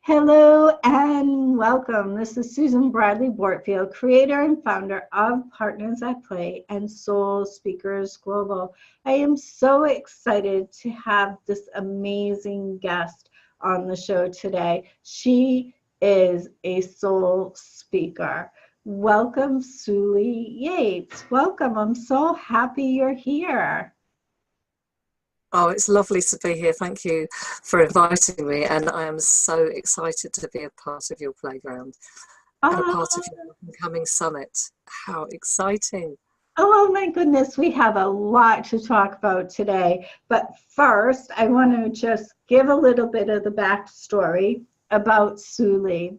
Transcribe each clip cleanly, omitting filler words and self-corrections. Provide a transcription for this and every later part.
Hello and welcome. This is Susan Bradley Bortfield, creator and founder of Partners at Play and Soul Speakers Global. I am so excited to have this amazing guest on the show today. She is a soul speaker. Welcome, Souli Yates. Welcome. I'm so happy you're here. Oh, it's lovely to be here. Thank you for inviting me. And I am so excited to be a part of your playground and a part of your upcoming summit. How exciting. Oh my goodness, we have a lot to talk about today. But first, I want to just give a little bit of the backstory about Souli.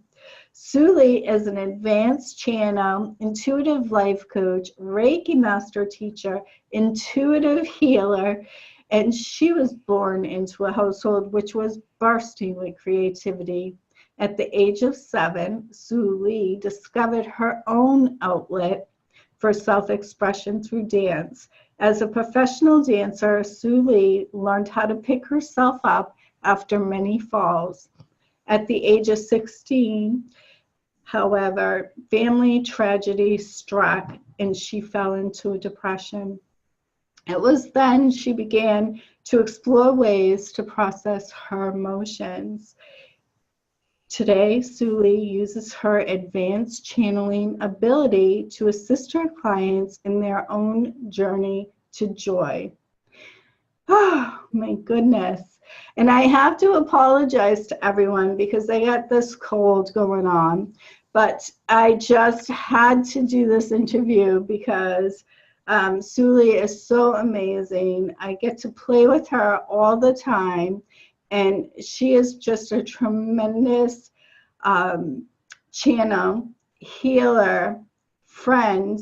Souli is an advanced channel, intuitive life coach, Reiki master teacher, intuitive healer, and she was born into a household which was bursting with creativity. At the age of 7, Souli discovered her own outlet for self-expression through dance. As a professional dancer, Souli learned how to pick herself up after many falls. At the age of 16, however, family tragedy struck and she fell into a depression. It was then she began to explore ways to process her emotions. Today, Souli uses her advanced channeling ability to assist her clients in their own journey to joy. Oh, my goodness. And I have to apologize to everyone because I got this cold going on, but I just had to do this interview because Souli is so amazing. I get to play with her all the time, and she is just a tremendous channel, healer, friend,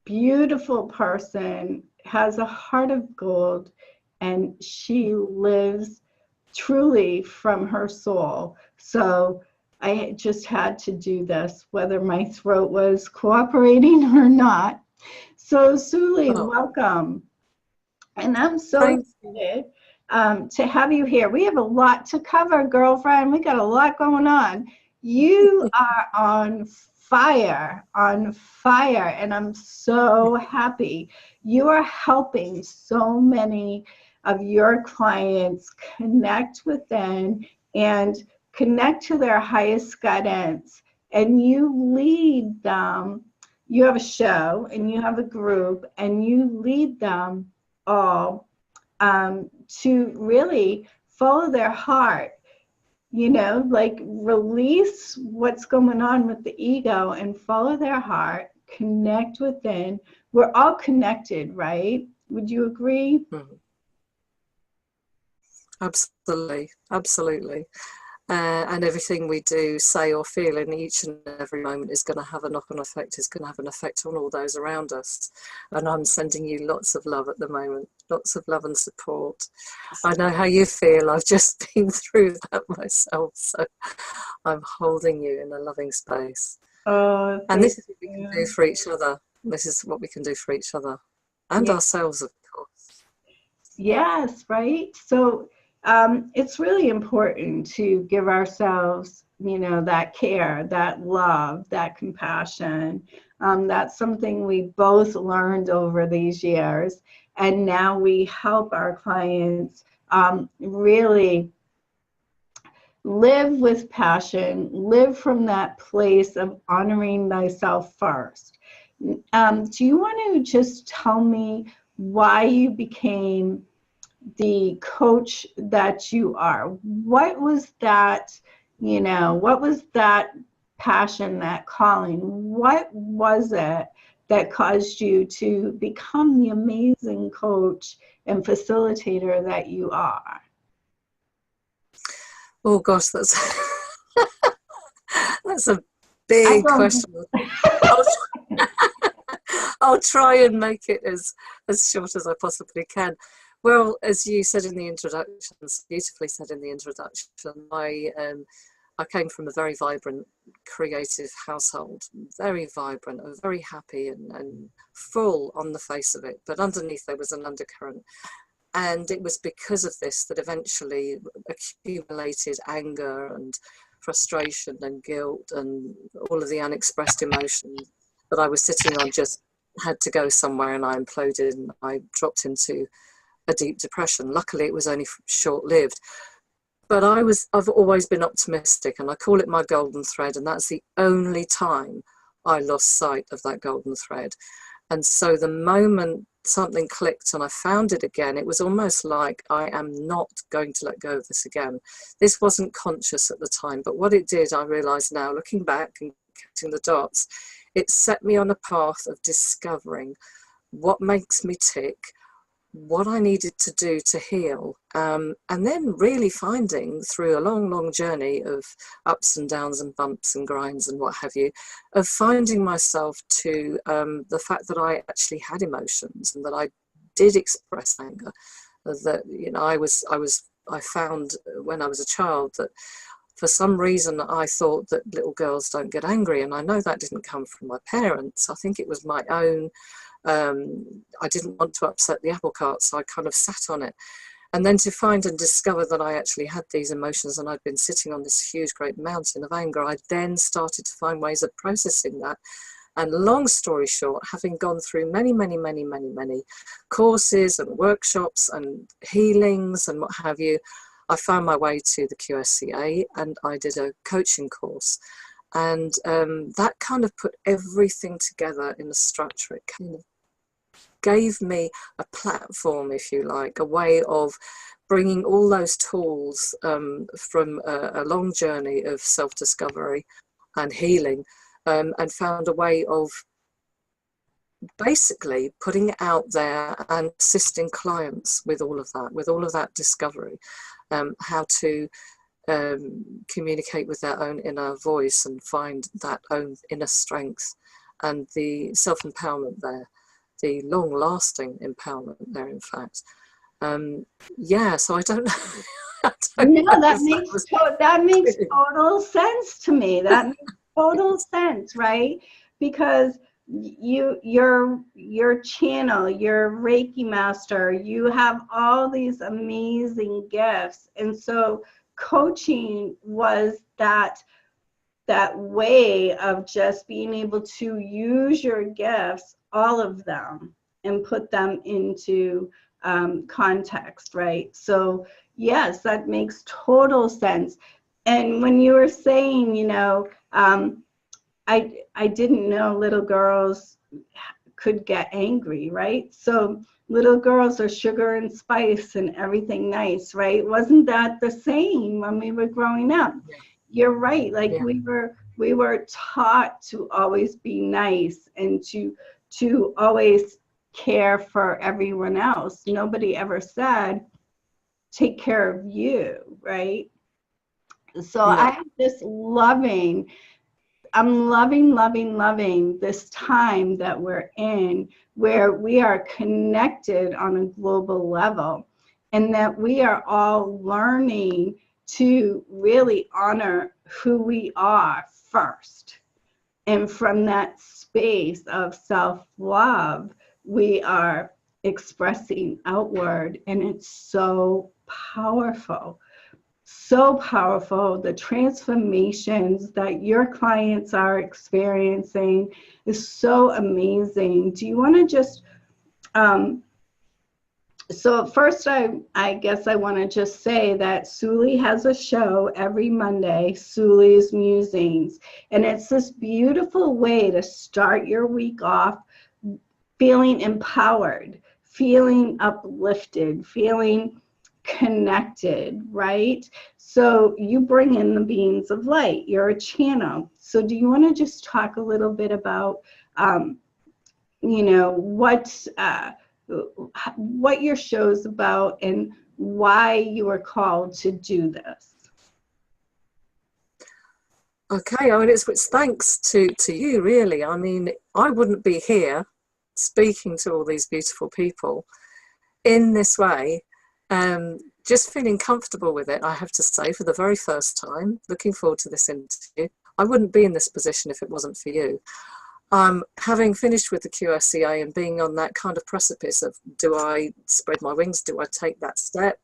beautiful person, has a heart of gold, and she lives truly from her soul. So I just had to do this, whether my throat was cooperating or not. So Souli, welcome. And I'm so excited to have you here. We have a lot to cover, girlfriend. We got a lot going on. You are on fire, and I'm so happy. You are helping so many of your clients connect within and connect to their highest guidance. And you lead them. You have a show and you have a group and you lead them all to really follow their heart, you know, like release what's going on with the ego and follow their heart, connect within. We're all connected, right? Would you agree? Absolutely, absolutely. And everything we do, say or feel in each and every moment is going to have a knock-on effect, is going to have an effect on all those around us. And I'm sending you lots of love at the moment, lots of love and support. I know how you feel. I've just been through that myself, so I'm holding you in a loving space. And this is what we can do for each other. This is what we can do for each other and ourselves, of course. Yes, right? So it's really important to give ourselves, you know, that care, that love, that compassion. That's something we both learned over these years. And now we help our clients really live with passion, live from that place of honoring thyself first. Do you want to just tell me why you became the coach that you are? What was that, you know, what was that passion, that calling? What was it that caused you to become the amazing coach and facilitator that you are? Oh gosh, that's that's a big question. I'll try and make it as short as I possibly can. Well, as you said in the introduction, beautifully said in the introduction, I came from a very vibrant, creative household, very vibrant and very happy and full on the face of it. But underneath there was an undercurrent. And it was because of this that eventually accumulated anger and frustration and guilt and all of the unexpressed emotions that I was sitting on just had to go somewhere, and I imploded and I dropped into a deep depression. Luckily, it was only short-lived. But I've always been optimistic, and I call it my golden thread, and that's the only time I lost sight of that golden thread. And so the moment something clicked and I found it again, it was almost like I am not going to let go of this again. This wasn't conscious at the time, but what it did, I realise now, looking back and connecting the dots, it set me on a path of discovering what makes me tick, what I needed to do to heal, and then really finding through a long journey of ups and downs and bumps and grinds and what have you, of finding myself to the fact that I actually had emotions and that I did express anger. That, you know, I found when I was a child that for some reason I thought that little girls don't get angry, and I know that didn't come from my parents. I think it was my own. I didn't want to upset the apple cart, so I kind of sat on it. And then to find and discover that I actually had these emotions and I'd been sitting on this huge, great mountain of anger, I then started to find ways of processing that. And long story short, having gone through many courses and workshops and healings and what have you, I found my way to the QSCA and I did a coaching course. And that kind of put everything together in a structure. It kind of gave me a platform, if you like, a way of bringing all those tools from a long journey of self-discovery and healing, and found a way of basically putting it out there and assisting clients with all of that discovery, how to communicate with their own inner voice and find that own inner strength and the self-empowerment there, the long-lasting empowerment there, in fact. Yeah, so I don't know. No, that makes total sense to me. That makes total sense, right? Because your channel, your Reiki master, you have all these amazing gifts, and so coaching was that way of just being able to use your gifts, all of them, and put them into context, right? So yes, that makes total sense. And when you were saying, you know, I didn't know little girls could get angry, right? So little girls are sugar and spice and everything nice, right? Wasn't that the same when we were growing up? Yeah. You're right. Like, yeah. we were taught to always be nice and to always care for everyone else. Nobody ever said, take care of you, right? So yeah. I'm loving this time that we're in, where we are connected on a global level, and that we are all learning to really honor who we are first. And from that space of self-love, we are expressing outward, and it's so powerful. So powerful. The transformations that your clients are experiencing is so amazing. Do you want to just so first I guess I want to just say that Souli has a show every Monday, Souli's Musings, and it's this beautiful way to start your week off feeling empowered, feeling uplifted, feeling connected, right? So you bring in the beings of light. You're a channel. So do you want to just talk a little bit about, you know, what your show's about and why you were called to do this? Okay, I mean, it's thanks to you, really. I mean, I wouldn't be here speaking to all these beautiful people in this way. Just feeling comfortable with it, I have to say, for the very first time. Looking forward to this interview. I wouldn't be in this position if it wasn't for you. Having finished with the QSCA and being on that kind of precipice of, do I spread my wings? Do I take that step?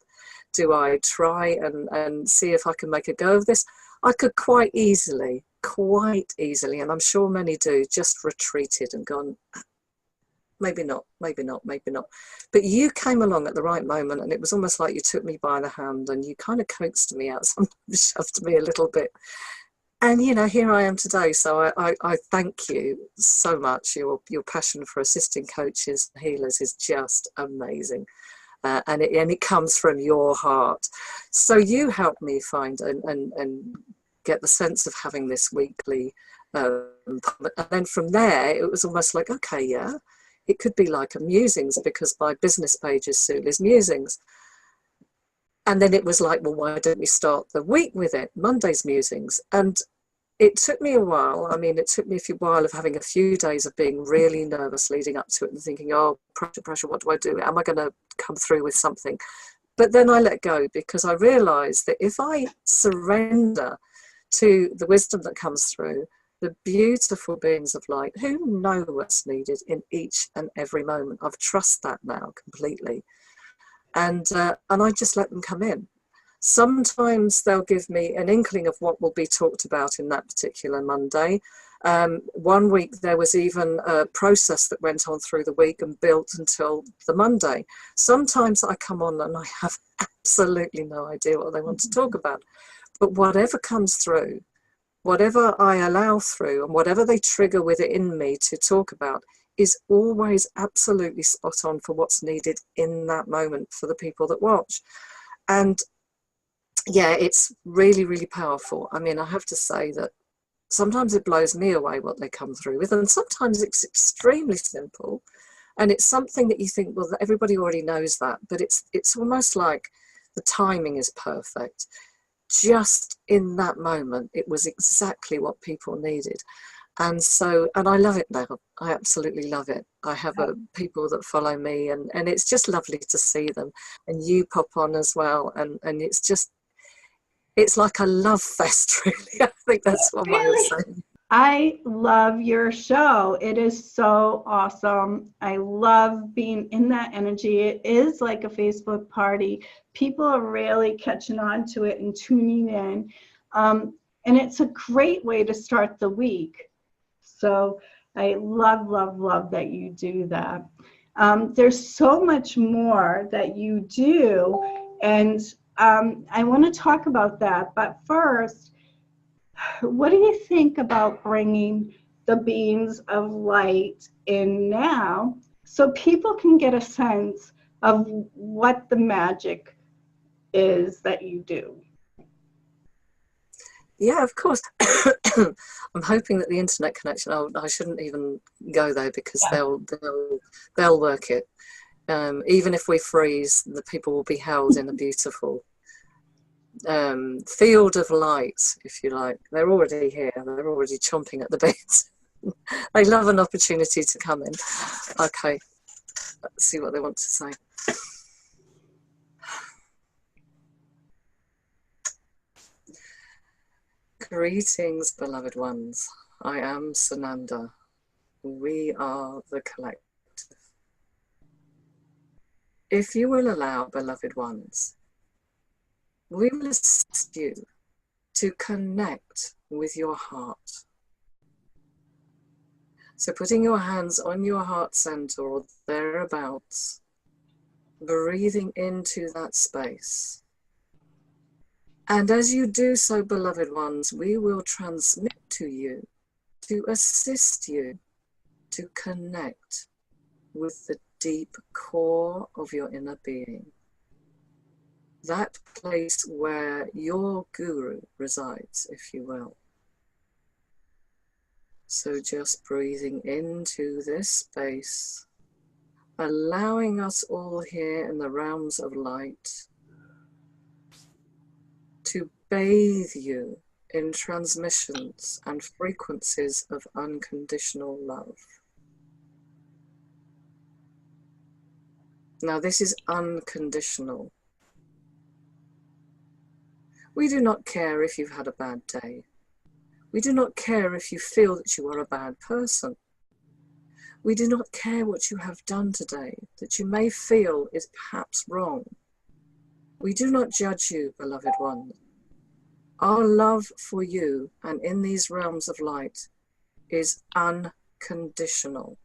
Do I try and see if I can make a go of this? I could quite easily, and I'm sure many do, just retreated and gone, maybe not, maybe not, maybe not. But you came along at the right moment, and it was almost like you took me by the hand and you kind of coaxed me out, sometimes shoved me a little bit. And, you know, here I am today. So I thank you so much. Your passion for assisting coaches and healers is just amazing. And it comes from your heart. So you helped me find and get the sense of having this weekly. And then from there, it was almost like, okay, yeah, it could be like a musings, because my business page is Souli's Musings. And then it was like, well, why don't we start the week with it? Monday's Musings. And it took me a while. I mean, it took me a while of having a few days of being really nervous leading up to it and thinking, oh, pressure, what do I do? Am I going to come through with something? But then I let go, because I realized that if I surrender to the wisdom that comes through, the beautiful beings of light who know what's needed in each and every moment, I've trust that now completely. And I just let them come in. Sometimes they'll give me an inkling of what will be talked about in that particular Monday. One week there was even a process that went on through the week and built until the Monday. Sometimes I come on and I have absolutely no idea what they want to talk about. But whatever comes through, whatever I allow through, and whatever they trigger within me to talk about, is always absolutely spot on for what's needed in that moment for the people that watch. And yeah, it's really, really powerful. I mean, I have to say that sometimes it blows me away what they come through with, and sometimes it's extremely simple, and it's something that you think, well, everybody already knows that, but it's almost like the timing is perfect. Just in that moment, it was exactly what people needed. And so, and I love it now. I absolutely love it. I have people that follow me, and it's just lovely to see them. And you pop on as well. And it's like a love fest, really. I think that's one way of saying. I love your show. It is so awesome. I love being in that energy. It is like a Facebook party. People are really catching on to it and tuning in. And it's a great way to start the week. So I love, love, love that you do that. There's so much more that you do. And I want to talk about that. But first, what do you think about bringing the beams of light in now so people can get a sense of what the magic is that you do? Yeah, of course. I'm hoping that the internet connection, I shouldn't even go there, because they'll work it. Even if we freeze, the people will be held in a beautiful field of light, if you like. They're already here. They're already chomping at the bit. They love an opportunity to come in. Okay, let's see what they want to say. Greetings, beloved ones. I am Sananda. We are the collective. If you will allow, beloved ones, we will assist you to connect with your heart. So putting your hands on your heart center or thereabouts, breathing into that space. And as you do so, beloved ones, we will transmit to you, to assist you to connect with the deep core of your inner being. That place where your guru resides, if you will. So just breathing into this space, allowing us all here in the realms of light to bathe you in transmissions and frequencies of unconditional love. Now, this is unconditional. We do not care if you've had a bad day. We do not care if you feel that you are a bad person. We do not care what you have done today that you may feel is perhaps wrong. We do not judge you, beloved one. Our love for you and in these realms of light is unconditional.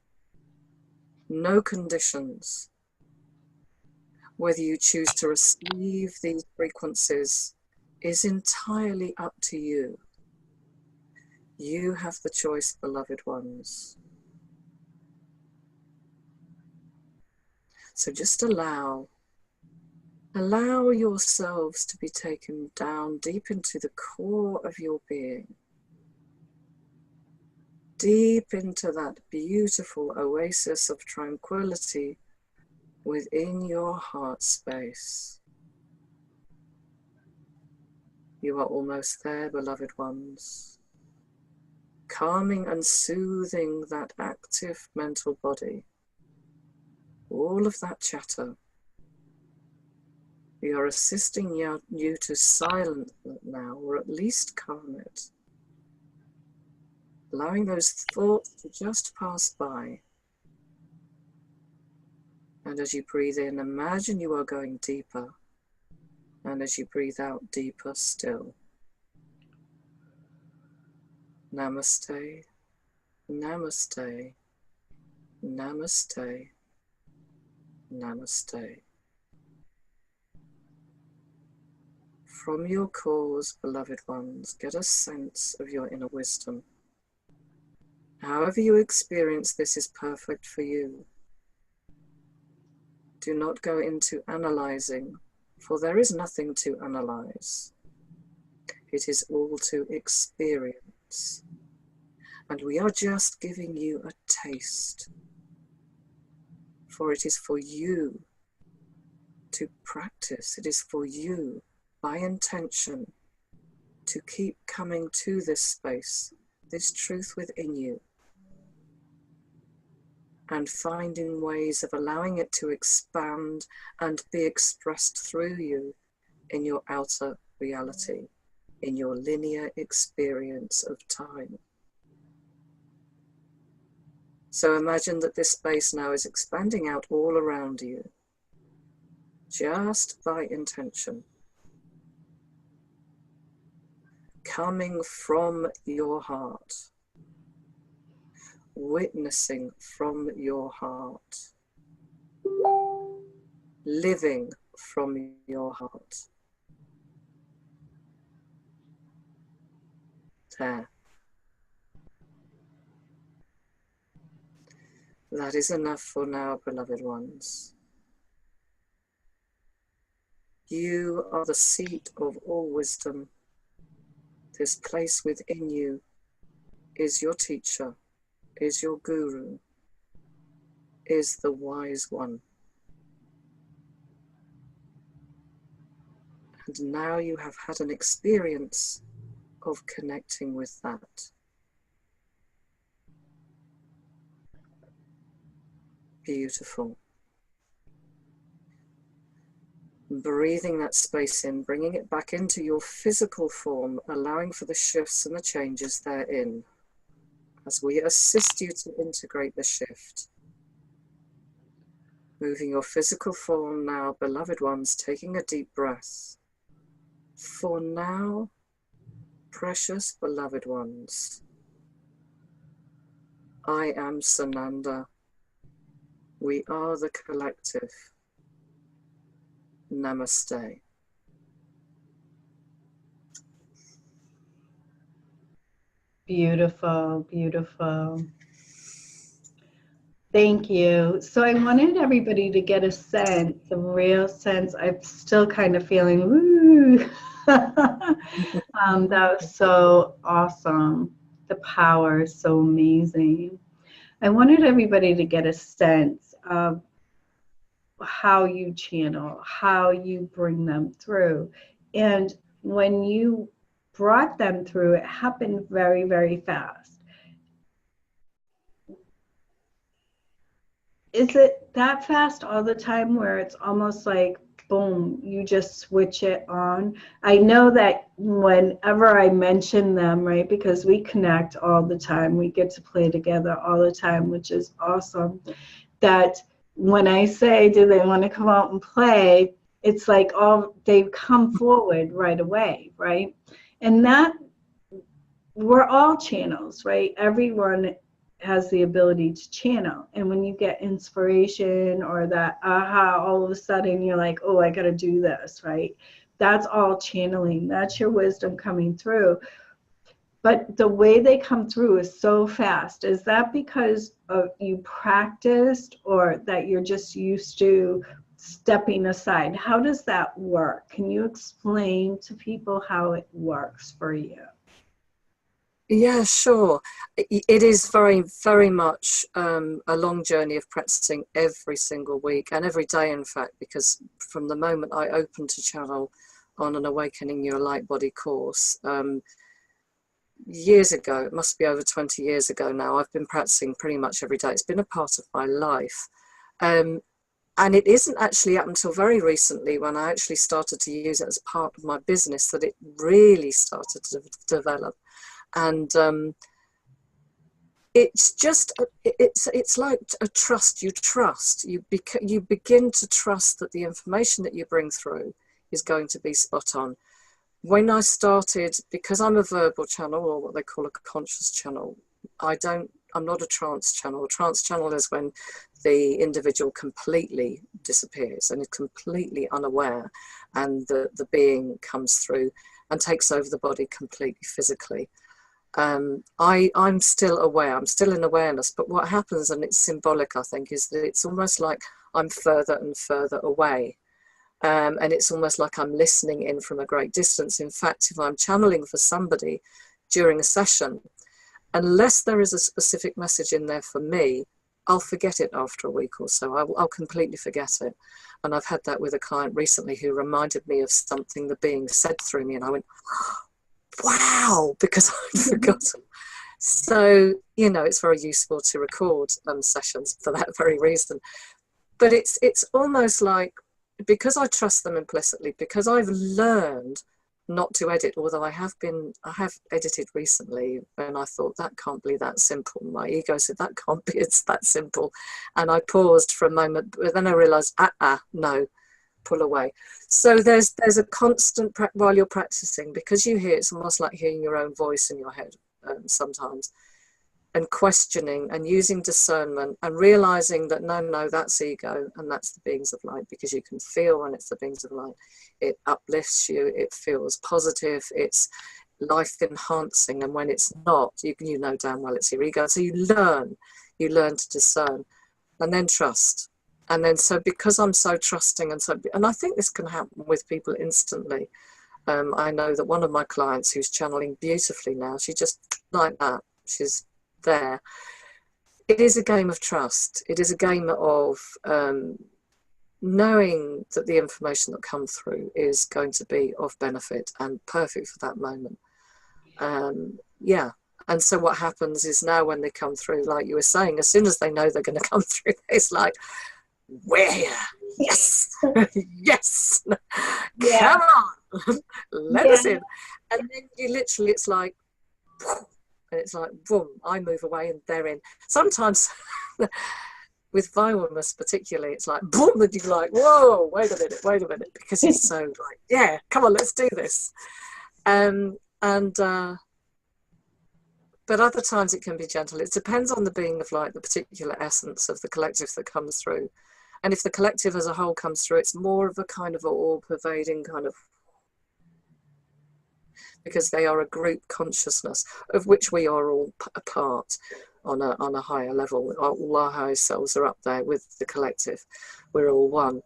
No conditions. Whether you choose to receive these frequencies is entirely up to you. You have the choice, beloved ones. So just allow yourselves to be taken down deep into the core of your being, deep into that beautiful oasis of tranquility within your heart space. You are almost there, beloved ones, calming and soothing that active mental body. All of that chatter. We are assisting you to silence it now, or at least calm it. Allowing those thoughts to just pass by. And as you breathe in, imagine you are going deeper. And as you breathe out, deeper still. Namaste, namaste, namaste, namaste. From your cores, beloved ones, get a sense of your inner wisdom. However you experience this is perfect for you. Do not go into analyzing, for there is nothing to analyze. It is all to experience. And we are just giving you a taste, for it is for you to practice. It is for you, by intention, to keep coming to this space, this truth within you, and finding ways of allowing it to expand and be expressed through you in your outer reality, in your linear experience of time. So imagine that this space now is expanding out all around you, just by intention, coming from your heart, witnessing from your heart, living from your heart. There. That is enough for now, beloved ones. You are the seat of all wisdom. This place within you is your teacher, is your guru, is the wise one. And now you have had an experience of connecting with that. Beautiful. Breathing that space in, bringing it back into your physical form, allowing for the shifts and the changes therein. As we assist you to integrate the shift. Moving your physical form now, beloved ones, taking a deep breath. For now, precious beloved ones, I am Sananda. We are the collective. Namaste. Beautiful, beautiful. Thank you. So I wanted everybody to get a sense, a real sense. I'm still kind of feeling, woo. That was so awesome. The power is so amazing. I wanted everybody to get a sense of how you channel, how you bring them through. And when you brought them through, it happened very, very fast. Is it that fast all the time where it's almost like, boom, you just switch it on? I know that whenever I mention them, right, because we connect all the time, we get to play together all the time, which is awesome, that when I say, do they want to come out and play, it's like they come forward right away, right? And that, we're all channels, right? Everyone has the ability to channel. And when you get inspiration or that aha, all of a sudden you're like, oh, I got to do this, right? That's all channeling. That's your wisdom coming through. But the way they come through is so fast. Is that because of you practiced, or that you're just used to stepping aside? How does that work? Can you explain to people how it works for you? Yeah, sure. It is very, very much a long journey of practicing every single week and every day, in fact, because from the moment I opened to channel on an Awakening Your Light Body course, years ago, it must be over 20 years ago now, I've been practicing pretty much every day. It's been a part of my life. And it isn't actually up until very recently, when I actually started to use it as part of my business, that it really started to develop. And it's just, it's like a trust. You trust, you begin to trust that the information that you bring through is going to be spot on. When I started, because I'm a verbal channel, or what they call a conscious channel, I'm not a trance channel. A trance channel is when the individual completely disappears and is completely unaware, and the being comes through and takes over the body completely physically. I'm still aware, I'm still in awareness, but what happens, and it's symbolic, I think, is that it's almost like I'm further and further away. And it's almost like I'm listening in from a great distance. In fact, if I'm channeling for somebody during a session, unless there is a specific message in there for me, I'll forget it after a week or so. I'll completely forget it. And I've had that with a client recently who reminded me of something the being said through me, and I went, wow, because I'd forgotten. So, you know, it's very useful to record sessions for that very reason. But it's almost like, because I trust them implicitly, because I've learned not to edit, although I have edited recently, and I thought, that can't be that simple. My ego said, that can't be, it's that simple. And I paused for a moment, but then I realized, no, pull away. So there's a constant, while you're practicing, because you hear, it's almost like hearing your own voice in your head sometimes, and questioning and using discernment and realizing that no, that's ego and that's the beings of light, because you can feel when it's the beings of light. It uplifts you, it feels positive, it's life enhancing, and when it's not, you know damn well it's your ego. So you learn to discern, and then trust. And then, so because I'm so trusting, and I think this can happen with people instantly. I know that one of my clients who's channeling beautifully now, she just like that, she's there. It is a game of trust. It is a game of knowing that the information that comes through is going to be of benefit and perfect for that moment. Yeah. And so what happens is, now when they come through, like you were saying, as soon as they know they're going to come through, it's like, we're here. Yes. Yes. Yeah. Come on. Let us in. And then you literally, it's like, and it's like, boom, I move away and they're in. Sometimes with Violmus particularly, it's like, boom, and you're like, whoa, wait a minute, because he's so like, yeah, come on, let's do this. But other times it can be gentle. It depends on the being of light, the particular essence of the collective that comes through. And if the collective as a whole comes through, it's more of a kind of an all-pervading kind of, because they are a group consciousness of which we are all a part on a higher level. All our higher selves are up there with the collective. We're all one.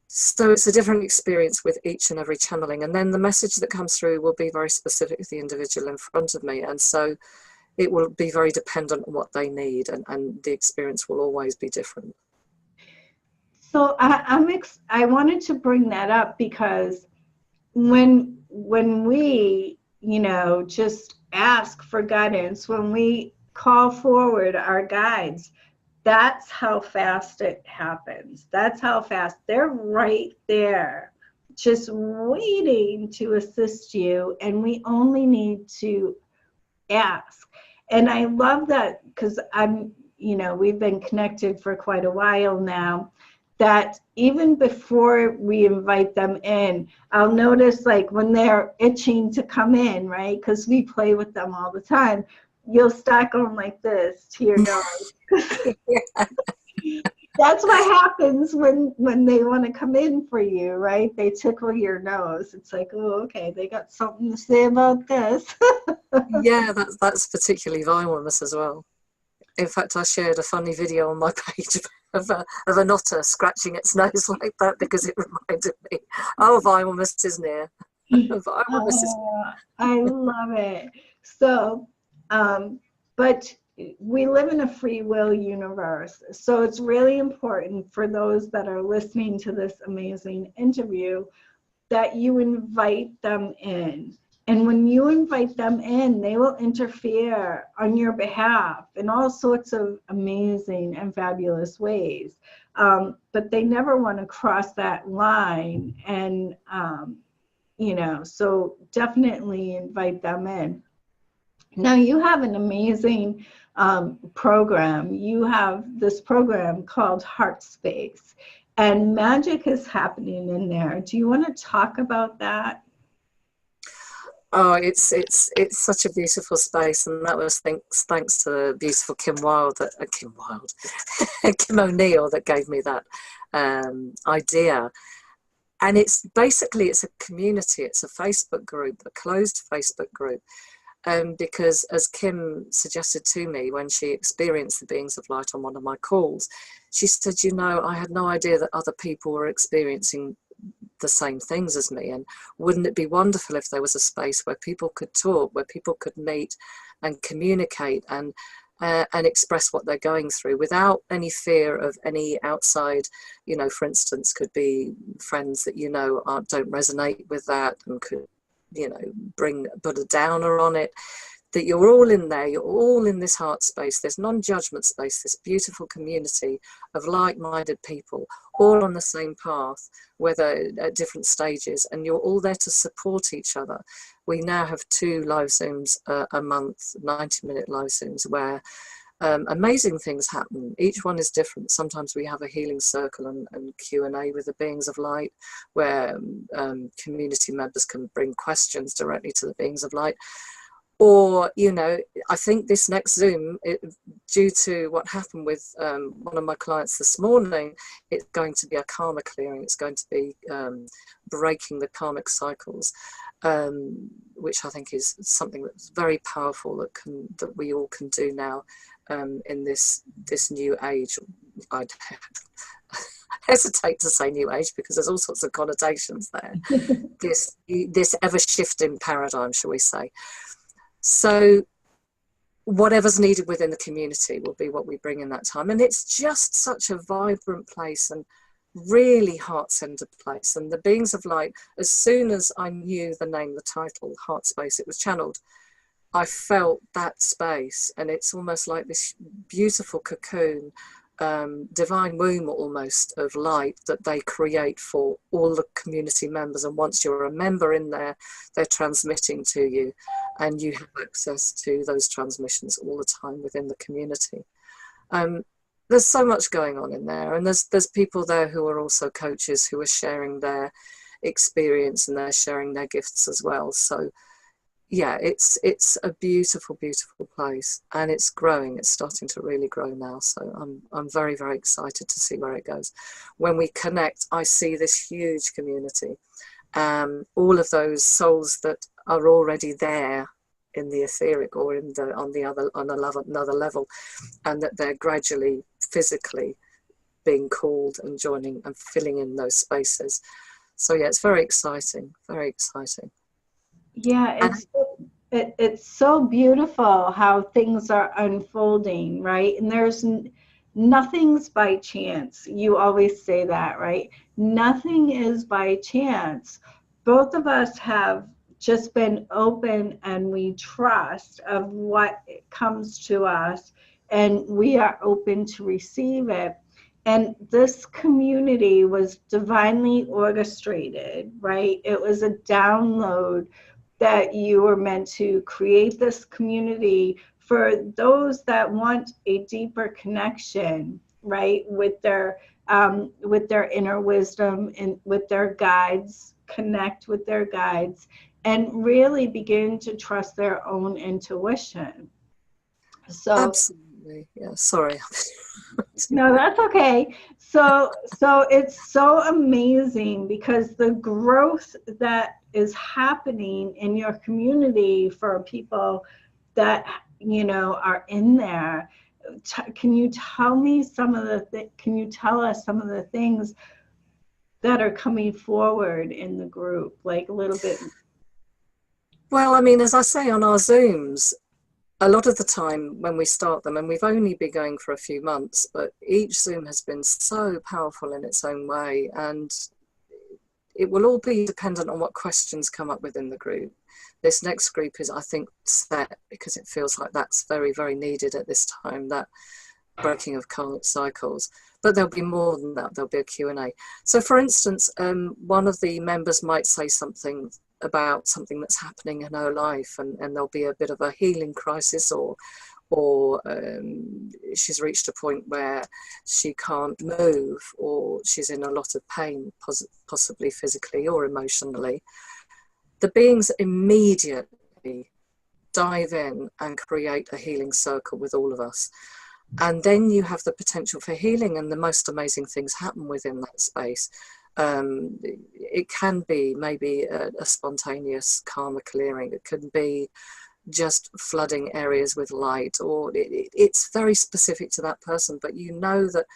So it's a different experience with each and every channeling. And then the message that comes through will be very specific to the individual in front of me. And so it will be very dependent on what they need, and the experience will always be different. So I wanted to bring that up, because when we, just ask for guidance, when we call forward our guides, that's how fast it happens. That's how fast they're right there, just waiting to assist you, and we only need to ask. And I love that, because we've been connected for quite a while now, that even before we invite them in, I'll notice like when they're itching to come in, right? Because we play with them all the time. You'll start going like this to your nose. That's what happens when they want to come in for you, right? They tickle your nose. It's like, oh, okay, they got something to say about this. Yeah, that's particularly violent as well. In fact, I shared a funny video on my page of an otter scratching its nose like that because it reminded me, oh, Violmus is near. Violmus is I love it. So, but we live in a free will universe. So it's really important for those that are listening to this amazing interview that you invite them in. And when you invite them in, they will interfere on your behalf in all sorts of amazing and fabulous ways. But they never want to cross that line. And, so definitely invite them in. Now, you have an amazing program. You have this program called Heart Space, and magic is happening in there. Do you want to talk about that? Oh, it's such a beautiful space, and that was thanks to the beautiful Kim O'Neill that gave me that idea. And it's a community. It's a Facebook group, a closed Facebook group. Because as Kim suggested to me when she experienced the beings of light on one of my calls, she said, I had no idea that other people were experiencing the same things as me, and wouldn't it be wonderful if there was a space where people could talk, where people could meet and communicate and express what they're going through without any fear of any outside, for instance, could be friends that don't resonate with that and could put a downer on it. That you're all in there, you're all in this heart space, this non-judgment space, this beautiful community of like-minded people, all on the same path, whether at different stages, and you're all there to support each other. We now have 2 live Zooms a month, 90-minute live Zooms, where amazing things happen. Each one is different. Sometimes we have a healing circle and Q&A with the beings of light, where community members can bring questions directly to the beings of light. Or, I think this next Zoom, due to what happened with one of my clients this morning, it's going to be a karma clearing. It's going to be breaking the karmic cycles, which I think is something that's very powerful that we all can do now in this new age. I'd hesitate to say new age because there's all sorts of connotations there. this ever-shifting paradigm, shall we say. So whatever's needed within the community will be what we bring in that time. And it's just such a vibrant place and really heart-centered place. And the beings of light, as soon as I knew the name, the title, Heart Space, it was channeled, I felt that space. And it's almost like this beautiful cocoon, divine womb almost of light that they create for all the community members. And once you're a member in there, they're transmitting to you, and you have access to those transmissions all the time within the community. There's so much going on in there, and there's people there who are also coaches who are sharing their experience and they're sharing their gifts as well. So yeah, it's a beautiful, beautiful place, and it's growing. It's starting to really grow now. So I'm very, very excited to see where it goes. When we connect, I see this huge community, all of those souls that are already there in the etheric or on another level, and that they're gradually physically being called and joining and filling in those spaces. So yeah, it's very exciting, very exciting. Yeah, it's so beautiful how things are unfolding, right? And there's nothing's by chance. You always say that, right? Nothing is by chance. Both of us have just been open, and we trust of what comes to us, and we are open to receive it. And this community was divinely orchestrated, right? It was a download that you were meant to create this community for those that want a deeper connection, right, with their with their inner wisdom and with their guides, connect with their guides, and really begin to trust their own intuition. So Absolutely. Yeah, sorry. no, that's okay. So it's so amazing because the growth that is happening in your community for people that are in there. Can you tell me some of can you tell us some of the things that are coming forward in the group, like a little bit? Well, I mean, as I say on our Zooms, a lot of the time when we start them, and we've only been going for a few months, but each Zoom has been so powerful in its own way, and it will all be dependent on what questions come up within the group. This next group is, I think, set because it feels like that's very, very needed at this time, that breaking of karmic cycles. But there'll be more than that. There'll be a Q&A. So for instance, one of the members might say something about something that's happening in her life, and there'll be a bit of a healing crisis, or she's reached a point where she can't move, or she's in a lot of pain, possibly physically or emotionally. The beings immediately dive in and create a healing circle with all of us. And then you have the potential for healing, and the most amazing things happen within that space. It can be maybe a spontaneous karma clearing. It can be just flooding areas with light, or it's very specific to that person, but you know that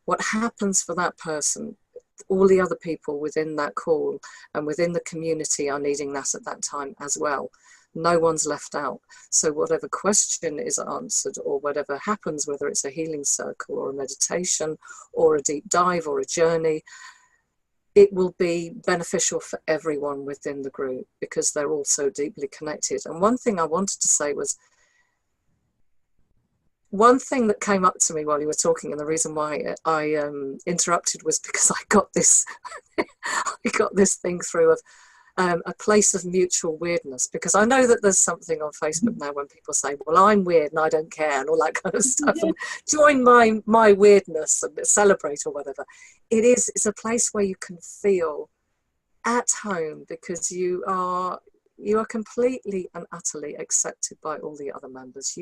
what happens for that person, all the other people within that call and within the community are needing that at that time as well. No one's left out. So whatever question is answered, or whatever happens, whether it's a healing circle or a meditation or a deep dive or a journey, it will be beneficial for everyone within the group because they're all so deeply connected. And one thing I wanted to say was, one thing that came up to me while you were talking, and the reason why I interrupted was because I got this I got this thing through of a place of mutual weirdness, because I know that there's something on Facebook now when people say, well, I'm weird and I don't care and all that kind of stuff, and join my weirdness and celebrate or whatever. It's a place where you can feel at home because you are completely and utterly accepted by all the other members.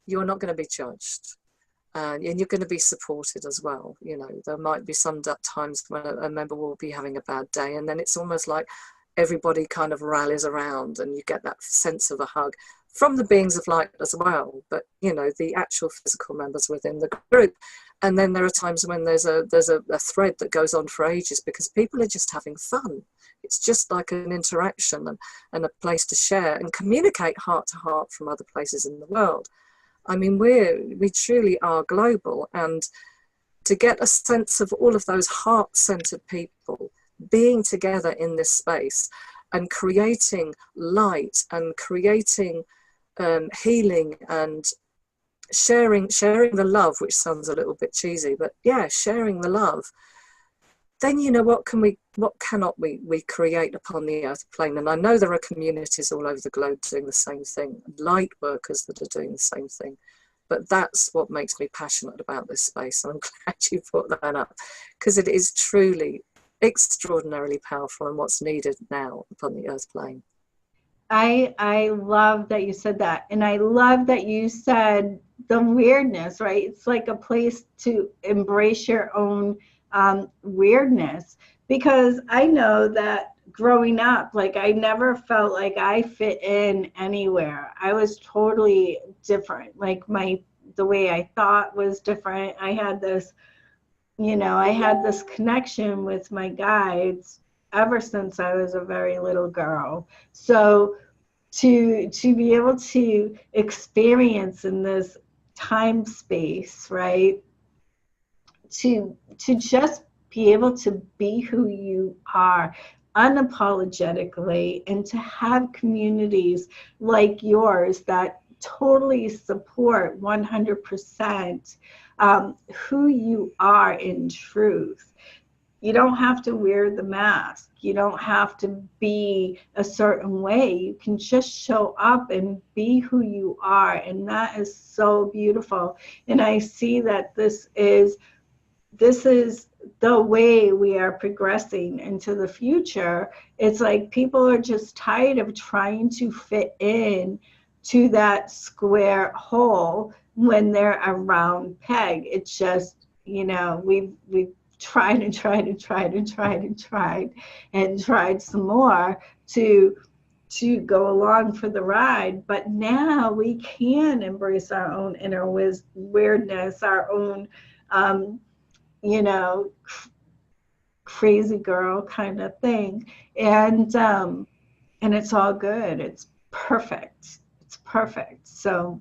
You're not going to be judged. And you're going to be supported as well. There might be some times when a member will be having a bad day, and then it's almost like everybody kind of rallies around and you get that sense of a hug from the beings of light as well, but the actual physical members within the group. And then there are times when there's a thread that goes on for ages because people are just having fun. It's just like an interaction and a place to share and communicate heart to heart from other places in the world. I mean, we truly are global, and to get a sense of all of those heart-centered people being together in this space and creating light and creating healing and sharing the love, which sounds a little bit cheesy, but yeah, sharing the love, then what cannot we create upon the earth plane? And I know there are communities all over the globe doing the same thing, light workers that are doing the same thing. But that's what makes me passionate about this space, and I'm glad you brought that up, because it is truly extraordinarily powerful and what's needed now upon the earth plane. I love that you said that, and I love that you said the weirdness, right? It's like a place to embrace your own weirdness, because I know that growing up, like, I never felt like I fit in anywhere. I was totally different. Like, the way I thought was different. I had this connection with my guides ever since I was a very little girl. So to be able to experience in this time space, right? To just be able to be who you are unapologetically, and to have communities like yours that totally support 100% who you are in truth. You don't have to wear the mask. You don't have to be a certain way. You can just show up and be who you are. And that is so beautiful. And I see that this is this is the way we are progressing into the future. It's like people are just tired of trying to fit in to that square hole when they're a round peg. It's just, you know, we've tried and tried and tried and tried and tried and tried some more to go along for the ride. But now we can embrace our own inner weirdness, our own you know, crazy girl kind of thing, and it's all good. It's perfect. It's perfect. So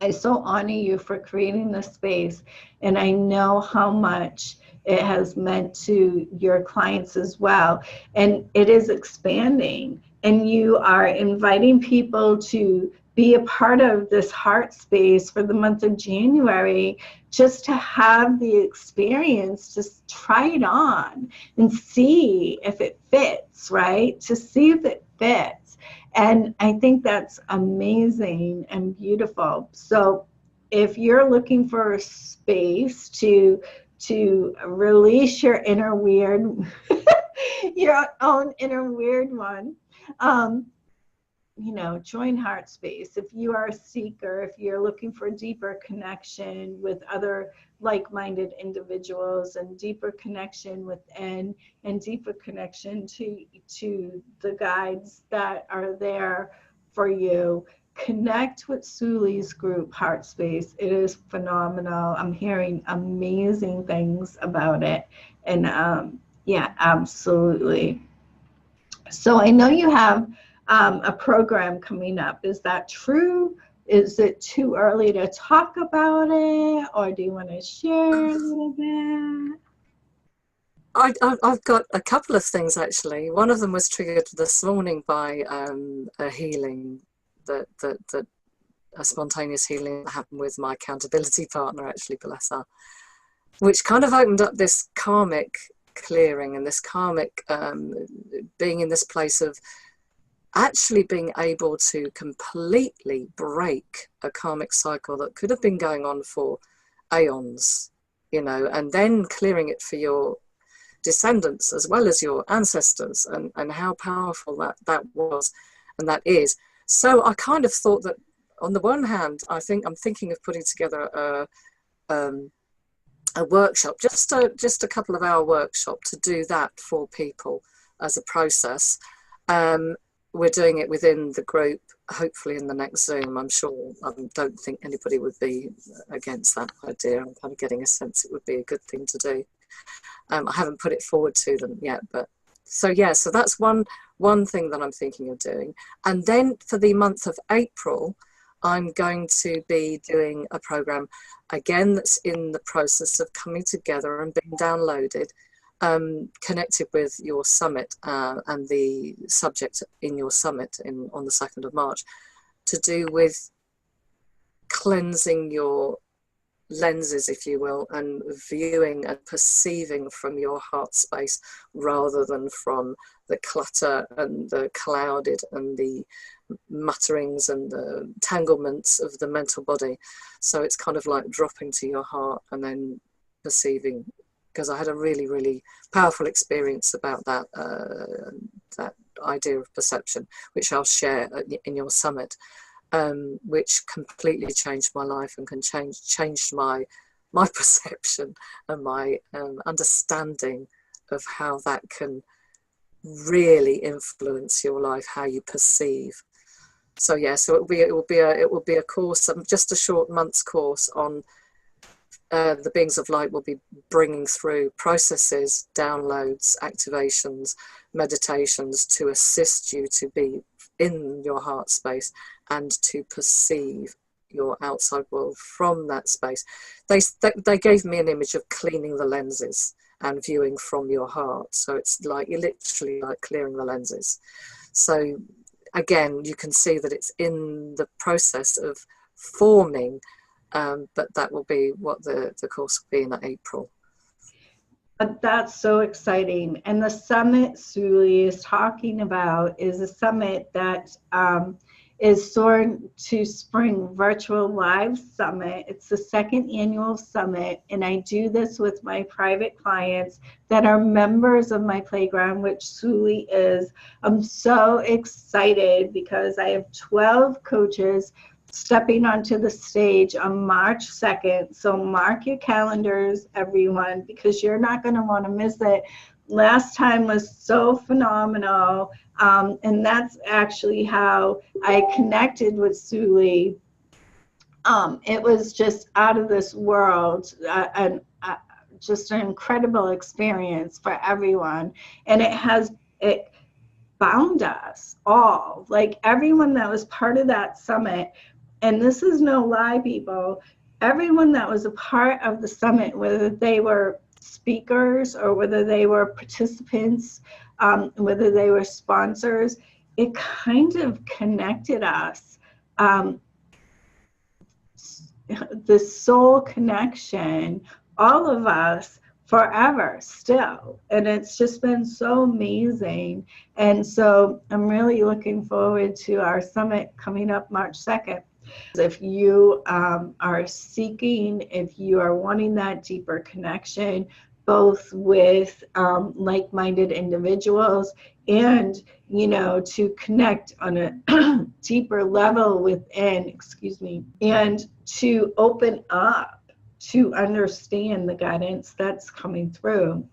I so honor you for creating this space, and I know how much it has meant to your clients as well, and it is expanding, and you are inviting people to be a part of this heart space for the month of January, just to have the experience, just try it on and see if it fits, right? To see if it fits. And I think that's amazing and beautiful. So if you're looking for a space to release your inner weird, your own inner weird one, you know, join Heart Space. If you are a seeker, if you're looking for a deeper connection with other like-minded individuals, and deeper connection within, and deeper connection to the guides that are there for you, connect with Souli's group, Heart Space. It is phenomenal. I'm hearing amazing things about it. And yeah, absolutely. So I know you have a program coming up. Is that true? Is it too early to talk about it, or do you want to share a little bit? I've got a couple of things actually. One of them was triggered this morning by a healing that a spontaneous healing that happened with my accountability partner, actually, bless her, which kind of opened up this karmic clearing and this karmic being in this place of actually being able to completely break a karmic cycle that could have been going on for aeons, you know, and then clearing it for your descendants as well as your ancestors, and how powerful that was and that is. So I kind of thought that on the one hand, I'm thinking of putting together a workshop, just a couple of hour workshop to do that for people as a process. We're doing it within the group, hopefully in the next Zoom, I'm sure. I don't think anybody would be against that idea. I'm kind of getting a sense it would be a good thing to do. I haven't put it forward to them yet, but so yeah, so that's one thing that I'm thinking of doing. And then for the month of April, I'm going to be doing a program again that's in the process of coming together and being downloaded, connected with your summit and the subject in your summit on the 2nd of March, to do with cleansing your lenses, if you will, and viewing and perceiving from your heart space rather than from the clutter and the clouded and the mutterings and the tanglements of the mental body. So it's kind of like dropping to your heart and then perceiving, because I had a really, really powerful experience about that that idea of perception, which I'll share in your summit, which completely changed my life and changed my perception and my understanding of how that can really influence your life, how you perceive. So yeah, so it will be a course, just a short month's course on the beings of light will be bringing through processes, downloads, activations, meditations to assist you to be in your heart space and to perceive your outside world from that space. They gave me an image of cleaning the lenses and viewing from your heart. So it's like, you're literally like clearing the lenses. So again, you can see that it's in the process of forming, but that will be what the course will be in April. But that's so exciting. And the summit Souli is talking about is a summit that is Soar to Spring Virtual Live Summit. It's the second annual summit, and I do this with my private clients that are members of my playground, which Souli is. I'm so excited because I have 12 coaches stepping onto the stage on March 2nd. So mark your calendars, everyone, because you're not going to want to miss it. Last time was so phenomenal. And that's actually how I connected with Souli. It was just out of this world, and just an incredible experience for everyone. And it bound us all, like everyone that was part of that summit. And this is no lie, people. Everyone that was a part of the summit, whether they were speakers or whether they were participants, whether they were sponsors, it kind of connected us. The soul connection, all of us, forever still. And it's just been so amazing. And so I'm really looking forward to our summit coming up March 2nd. If you are seeking, if you are wanting that deeper connection, both with like-minded individuals and, you know, to connect on a deeper level within, and to open up to understand the guidance that's coming through,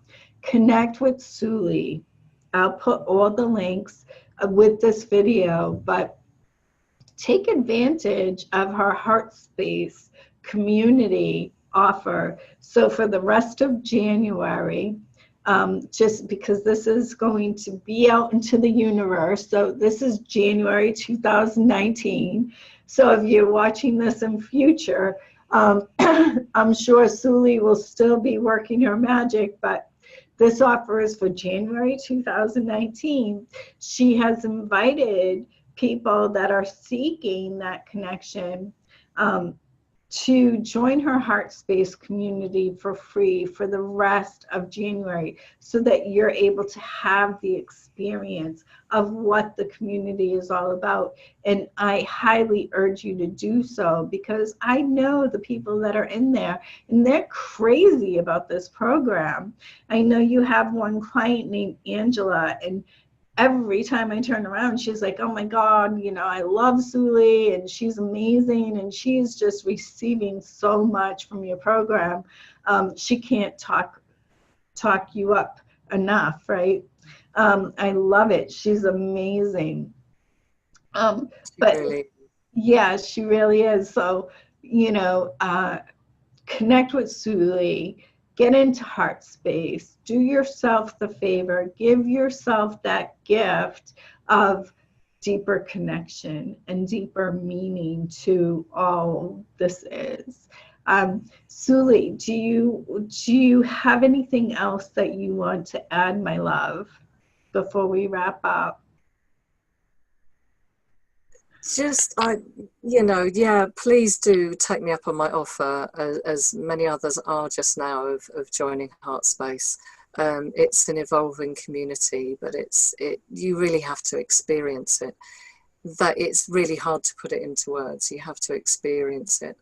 connect with Souli. I'll put all the links with this video, but take advantage of her heart space community offer. So for the rest of January, just because this is going to be out into the universe, so this is January 2019. So if you're watching this in future, I'm sure Souli will still be working her magic, but this offer is for January 2019. She has invited people that are seeking that connection to join her heart space community for free for the rest of January, so that you're able to have the experience of what the community is all about. And I highly urge you to do so, because I know the people that are in there and they're crazy about this program. I know you have one client named Angela, and every time I turn around, she's like, oh my God, you know, I love Souli and she's amazing and she's just receiving so much from your program. She can't talk you up enough, right? I love it. She's amazing. But Really. yeah, she really is. So, you know, connect with Souli. Get into heart space, do yourself the favor, give yourself that gift of deeper connection and deeper meaning to all this is. Souli, do you have anything else that you want to add, my love, before we wrap up? Just, you know, yeah, please do take me up on my offer, as many others are just now, of joining Heartspace. It's an evolving community, but you really have to experience it. That it's really hard to put it into words. You have to experience it.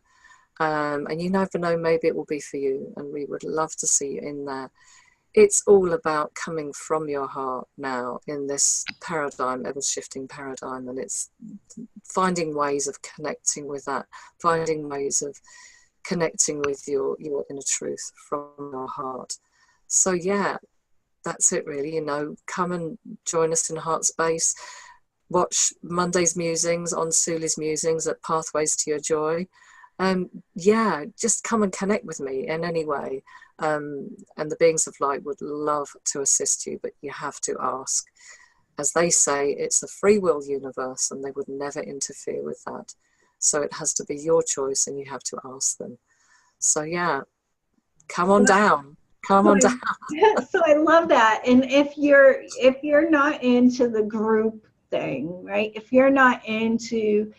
And you never know, maybe it will be for you, and we would love to see you in there. It's all about coming from your heart now in this paradigm, ever-shifting paradigm, and it's finding ways of connecting with that, finding ways of connecting with your inner truth from your heart. So yeah, that's it really. You know, come and join us in Heartspace. Watch Monday's musings on Souli's musings at Pathways to Your Joy. Yeah, just come and connect with me in any way. And the beings of light would love to assist you, but you have to ask. As they say, it's a free will universe, and they would never interfere with that. So it has to be your choice, and you have to ask them. So yeah, come on down. Come on down. So I love that. And if you're not into the group thing, right? If you're not into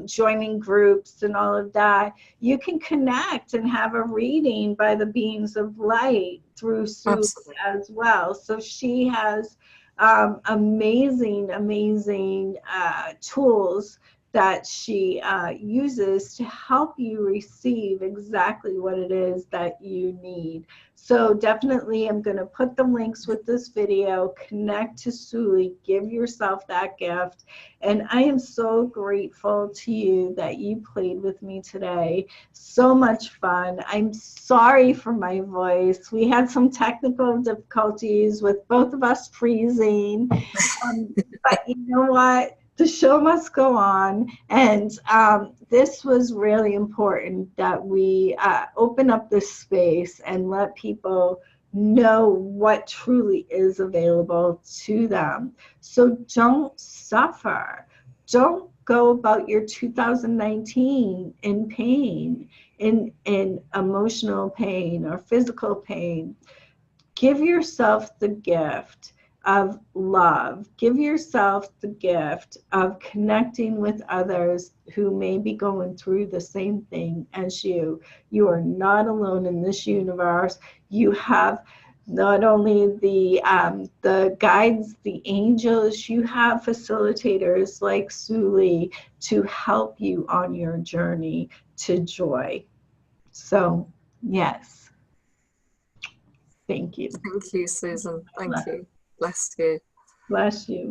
joining groups and all of that, you can connect and have a reading by the beings of light through Souli as well. So she has amazing tools that she uses to help you receive exactly what it is that you need. So definitely I'm going to put the links with this video. Connect to Souli, give yourself that gift. And I am so grateful to you that you played with me today. So much fun. I'm sorry for my voice. We had some technical difficulties with both of us freezing. But you know what? The show must go on. And this was really important that we open up this space and let people know what truly is available to them. So don't suffer. Don't go about your 2019 in pain, in emotional pain or physical pain. Give yourself the gift of love. Give yourself the gift of connecting with others who may be going through the same thing as you. You are not alone in this universe. You have not only the guides, the angels, you have facilitators like Souli to help you on your journey to joy. So, yes, thank you. Thank you, Susan. Thank you. Bless you. Bless you.